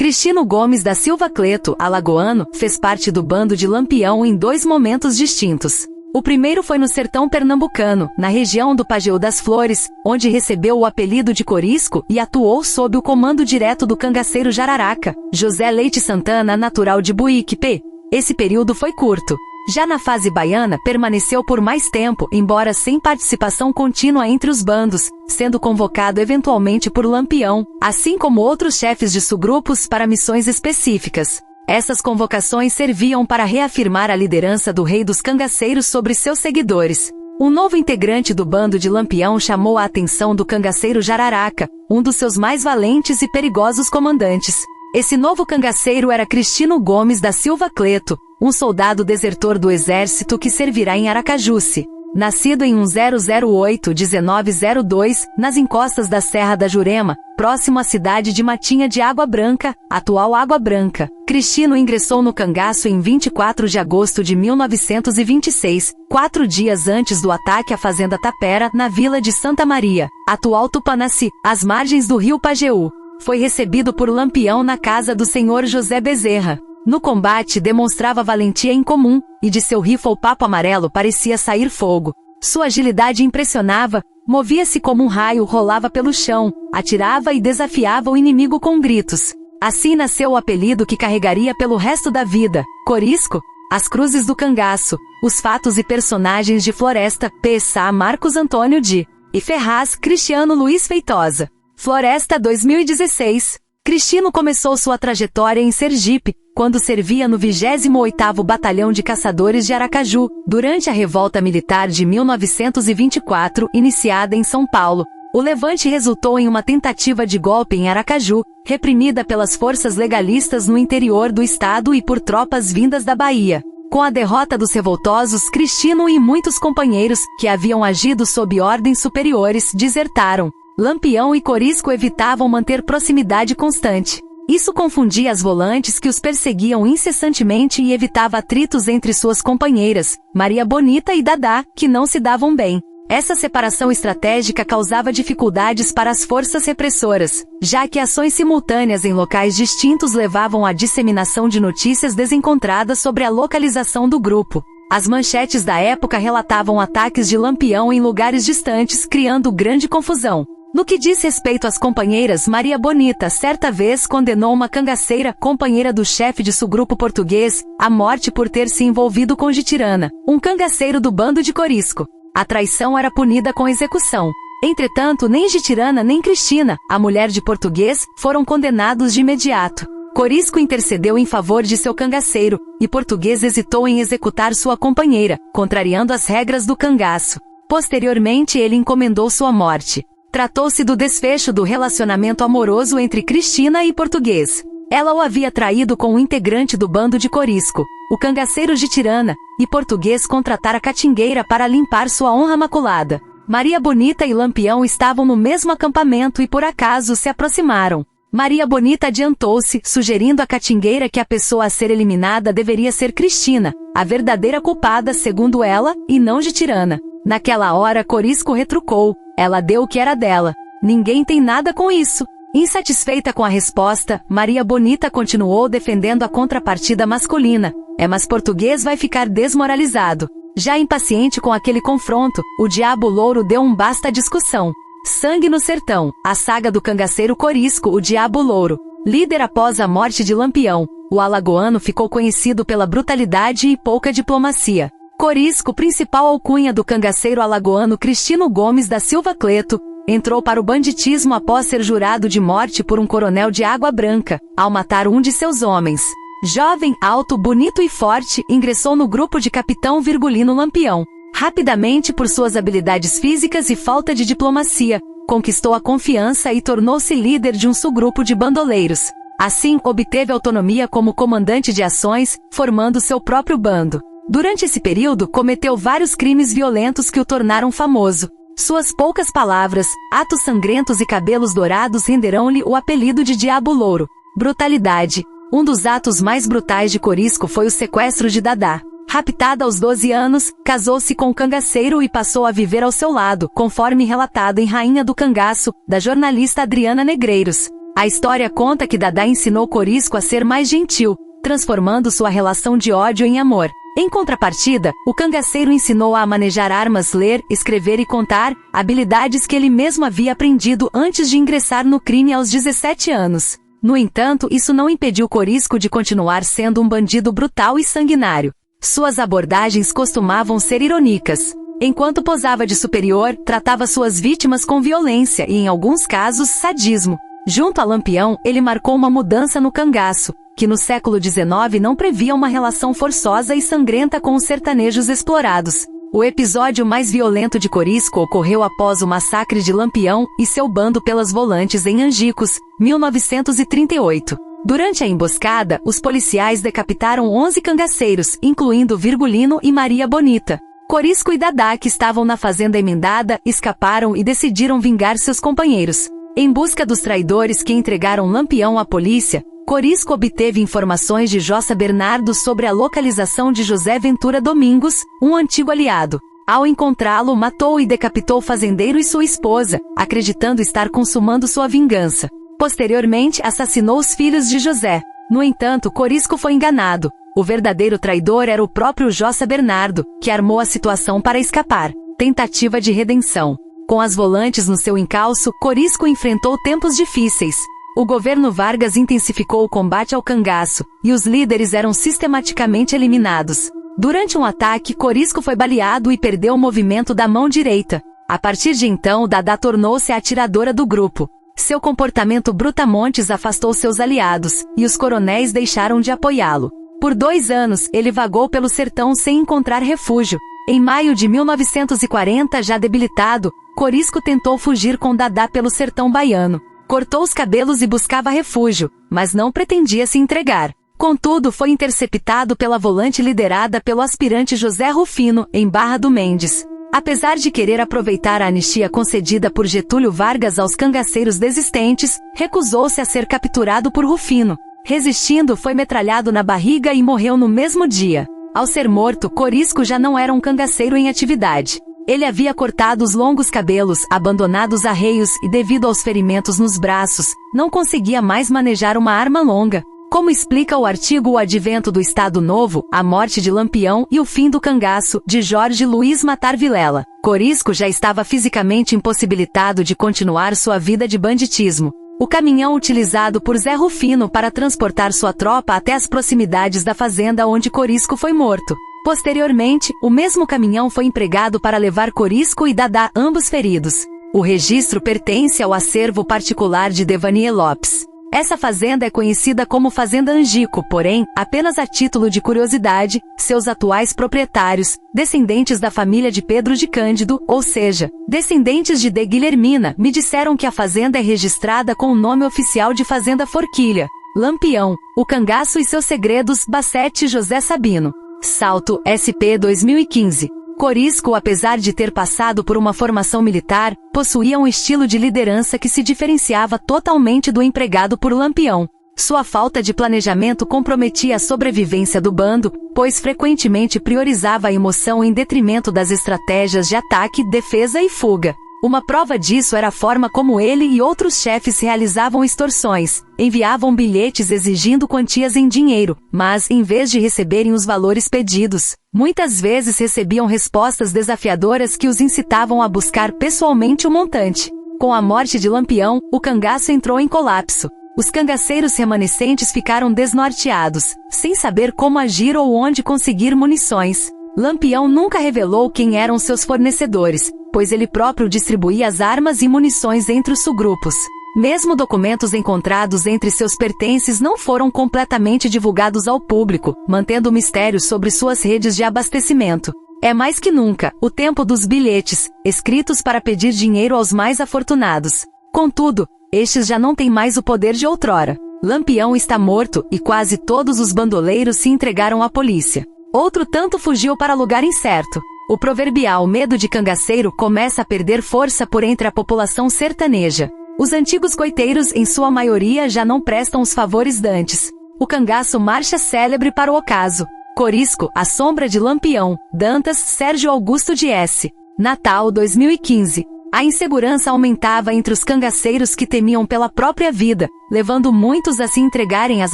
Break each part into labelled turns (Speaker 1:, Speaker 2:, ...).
Speaker 1: Cristino Gomes da Silva Cleto, alagoano, fez parte do bando de Lampião em 2 momentos distintos. O primeiro foi no sertão pernambucano, na região do Pajeú das Flores, onde recebeu o apelido de Corisco e atuou sob o comando direto do cangaceiro Jararaca, José Leite Santana, natural de Buíque, P. Esse período foi curto. Já na fase baiana, permaneceu por mais tempo, embora sem participação contínua entre os bandos, sendo convocado eventualmente por Lampião, assim como outros chefes de subgrupos para missões específicas. Essas convocações serviam para reafirmar a liderança do rei dos cangaceiros sobre seus seguidores. Um novo integrante do bando de Lampião chamou a atenção do cangaceiro Jararaca, um dos seus mais valentes e perigosos comandantes. Esse novo cangaceiro era Cristino Gomes da Silva Cleto, um soldado desertor do exército que servirá em Aracajuci. Nascido em 1008-1902, nas encostas da Serra da Jurema, próximo à cidade de Matinha de Água Branca, atual Água Branca, Cristino ingressou no cangaço em 24 de agosto de 1926, 4 dias antes do ataque à Fazenda Tapera, na vila de Santa Maria, atual Tupanaci, às margens do rio Pajeú. Foi recebido por Lampião na casa do senhor José Bezerra. No combate demonstrava valentia incomum, e de seu rifle Papo Amarelo parecia sair fogo. Sua agilidade impressionava, movia-se como um raio, rolava pelo chão, atirava e desafiava o inimigo com gritos. Assim nasceu o apelido que carregaria pelo resto da vida, Corisco. As cruzes do cangaço, os fatos e personagens de Floresta, P.S.A. Marcos Antônio de e Ferraz, Cristiano Luiz Feitosa. Floresta 2016. Cristino começou sua trajetória em Sergipe, quando servia no 28º Batalhão de Caçadores de Aracaju, durante a Revolta Militar de 1924, iniciada em São Paulo. O levante resultou em uma tentativa de golpe em Aracaju, reprimida pelas forças legalistas no interior do estado e por tropas vindas da Bahia. Com a derrota dos revoltosos, Cristino e muitos companheiros, que haviam agido sob ordens superiores, desertaram. Lampião e Corisco evitavam manter proximidade constante. Isso confundia as volantes que os perseguiam incessantemente e evitava atritos entre suas companheiras, Maria Bonita e Dadá, que não se davam bem. Essa separação estratégica causava dificuldades para as forças repressoras, já que ações simultâneas em locais distintos levavam à disseminação de notícias desencontradas sobre a localização do grupo. As manchetes da época relatavam ataques de Lampião em lugares distantes, criando grande confusão. No que diz respeito às companheiras, Maria Bonita certa vez condenou uma cangaceira, companheira do chefe de subgrupo português, à morte por ter se envolvido com Gitirana, um cangaceiro do bando de Corisco. A traição era punida com execução. Entretanto, nem Gitirana nem Cristina, a mulher de Português, foram condenados de imediato. Corisco intercedeu em favor de seu cangaceiro, e Português hesitou em executar sua companheira, contrariando as regras do cangaço. Posteriormente ele encomendou sua morte. Tratou-se do desfecho do relacionamento amoroso entre Cristina e Português. Ela o havia traído com um integrante do bando de Corisco, o cangaceiro Gitirana, e Português contratara catingueira para limpar sua honra maculada. Maria Bonita e Lampião estavam no mesmo acampamento e por acaso se aproximaram. Maria Bonita adiantou-se, sugerindo à catingueira que a pessoa a ser eliminada deveria ser Cristina, a verdadeira culpada segundo ela, e não Gitirana. Naquela hora Corisco retrucou, ela deu o que era dela. Ninguém tem nada com isso. Insatisfeita com a resposta, Maria Bonita continuou defendendo a contrapartida masculina. Mas Português vai ficar desmoralizado. Já impaciente com aquele confronto, o Diabo Louro deu um basta à discussão. Sangue no Sertão, a saga do cangaceiro Corisco, o Diabo Louro. Líder após a morte de Lampião, o alagoano ficou conhecido pela brutalidade e pouca diplomacia. Corisco, principal alcunha do cangaceiro alagoano Cristino Gomes da Silva Cleto, entrou para o banditismo após ser jurado de morte por um coronel de Água Branca, ao matar um de seus homens. Jovem, alto, bonito e forte, ingressou no grupo de Capitão Virgulino Lampião. Rapidamente, por suas habilidades físicas e falta de diplomacia, conquistou a confiança e tornou-se líder de um subgrupo de bandoleiros. Assim, obteve autonomia como comandante de ações, formando seu próprio bando. Durante esse período, cometeu vários crimes violentos que o tornaram famoso. Suas poucas palavras, atos sangrentos e cabelos dourados renderão-lhe o apelido de Diabo Louro. Brutalidade. Um dos atos mais brutais de Corisco foi o sequestro de Dadá. Raptada aos 12 anos, casou-se com o cangaceiro e passou a viver ao seu lado, conforme relatado em Rainha do Cangaço, da jornalista Adriana Negreiros. A história conta que Dadá ensinou Corisco a ser mais gentil, transformando sua relação de ódio em amor. Em contrapartida, o cangaceiro ensinou-a a manejar armas, ler, escrever e contar, habilidades que ele mesmo havia aprendido antes de ingressar no crime aos 17 anos. No entanto, isso não impediu Corisco de continuar sendo um bandido brutal e sanguinário. Suas abordagens costumavam ser irônicas. Enquanto posava de superior, tratava suas vítimas com violência e, em alguns casos, sadismo. Junto a Lampião, ele marcou uma mudança no cangaço, que no século XIX não previa uma relação forçosa e sangrenta com os sertanejos explorados. O episódio mais violento de Corisco ocorreu após o massacre de Lampião e seu bando pelas Volantes em Angicos, 1938. Durante a emboscada, os policiais decapitaram 11 cangaceiros, incluindo Virgulino e Maria Bonita. Corisco e Dadá, que estavam na fazenda emendada, escaparam e decidiram vingar seus companheiros. Em busca dos traidores que entregaram Lampião à polícia, Corisco obteve informações de Jossa Bernardo sobre a localização de José Ventura Domingos, um antigo aliado. Ao encontrá-lo, matou e decapitou o fazendeiro e sua esposa, acreditando estar consumando sua vingança. Posteriormente, assassinou os filhos de José. No entanto, Corisco foi enganado. O verdadeiro traidor era o próprio Jossa Bernardo, que armou a situação para escapar. Tentativa de redenção. Com as Volantes no seu encalço, Corisco enfrentou tempos difíceis. O governo Vargas intensificou o combate ao cangaço, e os líderes eram sistematicamente eliminados. Durante um ataque, Corisco foi baleado e perdeu o movimento da mão direita. A partir de então, Dadá tornou-se a atiradora do grupo. Seu comportamento brutamontes afastou seus aliados, e os coronéis deixaram de apoiá-lo. Por 2 anos, ele vagou pelo sertão sem encontrar refúgio. Em maio de 1940, já debilitado, Corisco tentou fugir com Dadá pelo sertão baiano. Cortou os cabelos e buscava refúgio, mas não pretendia se entregar. Contudo, foi interceptado pela volante liderada pelo aspirante José Rufino, em Barra do Mendes. Apesar de querer aproveitar a anistia concedida por Getúlio Vargas aos cangaceiros desistentes, recusou-se a ser capturado por Rufino. Resistindo, foi metralhado na barriga e morreu no mesmo dia. Ao ser morto, Corisco já não era um cangaceiro em atividade. Ele havia cortado os longos cabelos, abandonado os arreios e, devido aos ferimentos nos braços, não conseguia mais manejar uma arma longa. Como explica o artigo O Advento do Estado Novo, a morte de Lampião e o fim do cangaço, de Jorge Luiz Matar Vilela, Corisco já estava fisicamente impossibilitado de continuar sua vida de banditismo. O caminhão utilizado por Zé Rufino para transportar sua tropa até as proximidades da fazenda onde Corisco foi morto. Posteriormente, o mesmo caminhão foi empregado para levar Corisco e Dadá, ambos feridos. O registro pertence ao acervo particular de Devanier Lopes. Essa fazenda é conhecida como Fazenda Angico, porém, apenas a título de curiosidade, seus atuais proprietários, descendentes da família de Pedro de Cândido, ou seja, descendentes de Guilhermina, me disseram que a fazenda é registrada com o nome oficial de Fazenda Forquilha. Lampião, o cangaço e seus segredos, Bassete José Sabino. Salto, SP 2015. Corisco, apesar de ter passado por uma formação militar, possuía um estilo de liderança que se diferenciava totalmente do empregado por Lampião. Sua falta de planejamento comprometia a sobrevivência do bando, pois frequentemente priorizava a emoção em detrimento das estratégias de ataque, defesa e fuga. Uma prova disso era a forma como ele e outros chefes realizavam extorsões. Enviavam bilhetes exigindo quantias em dinheiro, mas, em vez de receberem os valores pedidos, muitas vezes recebiam respostas desafiadoras que os incitavam a buscar pessoalmente o montante. Com a morte de Lampião, o cangaço entrou em colapso. Os cangaceiros remanescentes ficaram desnorteados, sem saber como agir ou onde conseguir munições. Lampião nunca revelou quem eram seus fornecedores, pois ele próprio distribuía as armas e munições entre os subgrupos. Mesmo documentos encontrados entre seus pertences não foram completamente divulgados ao público, mantendo o mistério sobre suas redes de abastecimento. É mais que nunca o tempo dos bilhetes, escritos para pedir dinheiro aos mais afortunados. Contudo, estes já não têm mais o poder de outrora. Lampião está morto e quase todos os bandoleiros se entregaram à polícia. Outro tanto fugiu para lugar incerto. O proverbial medo de cangaceiro começa a perder força por entre a população sertaneja. Os antigos coiteiros, em sua maioria, já não prestam os favores dantes. O cangaço marcha célebre para o ocaso. Corisco, a sombra de Lampião. Dantas, Sérgio Augusto de S. Natal 2015. A insegurança aumentava entre os cangaceiros que temiam pela própria vida, levando muitos a se entregarem às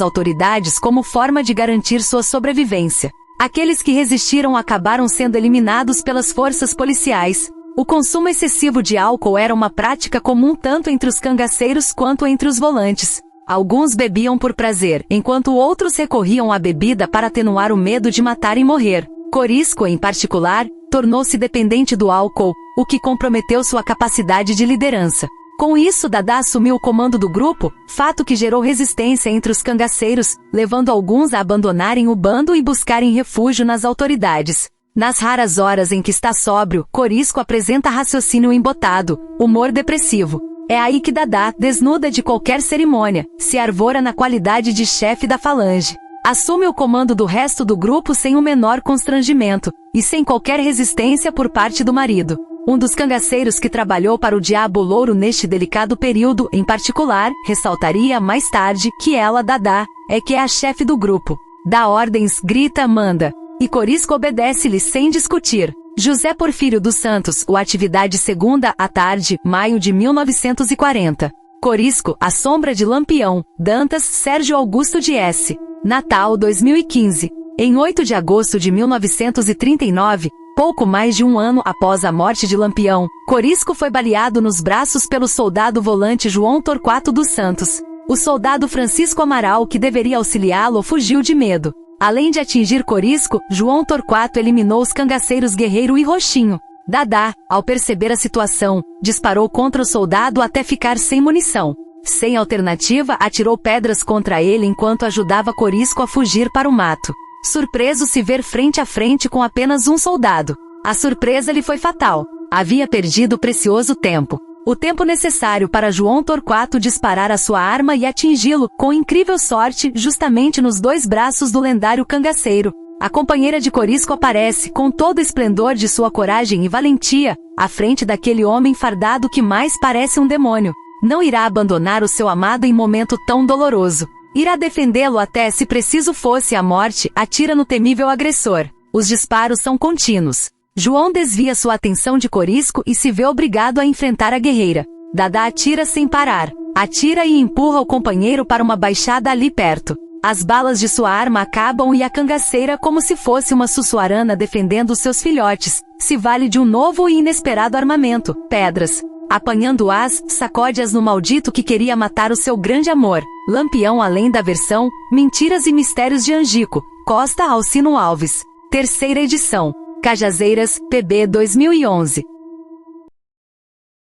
Speaker 1: autoridades como forma de garantir sua sobrevivência. Aqueles que resistiram acabaram sendo eliminados pelas forças policiais. O consumo excessivo de álcool era uma prática comum tanto entre os cangaceiros quanto entre os volantes. Alguns bebiam por prazer, enquanto outros recorriam à bebida para atenuar o medo de matar e morrer. Corisco, em particular, tornou-se dependente do álcool, o que comprometeu sua capacidade de liderança. Com isso, Dadá assumiu o comando do grupo, fato que gerou resistência entre os cangaceiros, levando alguns a abandonarem o bando e buscarem refúgio nas autoridades. Nas raras horas em que está sóbrio, Corisco apresenta raciocínio embotado, humor depressivo. É aí que Dadá, desnuda de qualquer cerimônia, se arvora na qualidade de chefe da falange. Assume o comando do resto do grupo sem o menor constrangimento, e sem qualquer resistência por parte do marido. Um dos cangaceiros que trabalhou para o Diabo Louro neste delicado período, em particular, ressaltaria mais tarde que ela, Dadá, é que é a chefe do grupo. Dá ordens, grita, manda. E Corisco obedece-lhe sem discutir. José Porfírio dos Santos, o Atividade Segunda à Tarde, maio de 1940. Corisco, A Sombra de Lampião, Dantas, Sérgio Augusto de S. Natal 2015. Em 8 de agosto de 1939, pouco mais de um ano após a morte de Lampião, Corisco foi baleado nos braços pelo soldado volante João Torquato dos Santos. O soldado Francisco Amaral, que deveria auxiliá-lo, fugiu de medo. Além de atingir Corisco, João Torquato eliminou os cangaceiros Guerreiro e Roxinho. Dadá, ao perceber a situação, disparou contra o soldado até ficar sem munição. Sem alternativa, atirou pedras contra ele enquanto ajudava Corisco a fugir para o mato. Surpreso se ver frente a frente com apenas um soldado. A surpresa lhe foi fatal. Havia perdido precioso tempo. O tempo necessário para João Torquato disparar a sua arma e atingi-lo, com incrível sorte, justamente nos dois braços do lendário cangaceiro. A companheira de Corisco aparece, com todo o esplendor de sua coragem e valentia, à frente daquele homem fardado que mais parece um demônio. Não irá abandonar o seu amado em momento tão doloroso. Irá defendê-lo até, se preciso fosse a morte, atira no temível agressor. Os disparos são contínuos. João desvia sua atenção de Corisco e se vê obrigado a enfrentar a guerreira. Dadá atira sem parar. Atira e empurra o companheiro para uma baixada ali perto. As balas de sua arma acabam e a cangaceira, como se fosse uma sussuarana defendendo seus filhotes, se vale de um novo e inesperado armamento, pedras. Apanhando-as, sacode-as no maldito que queria matar o seu grande amor. Lampião além da versão, Mentiras e Mistérios de Angico, Costa Alcino Alves. Terceira edição. Cajazeiras, PB 2011.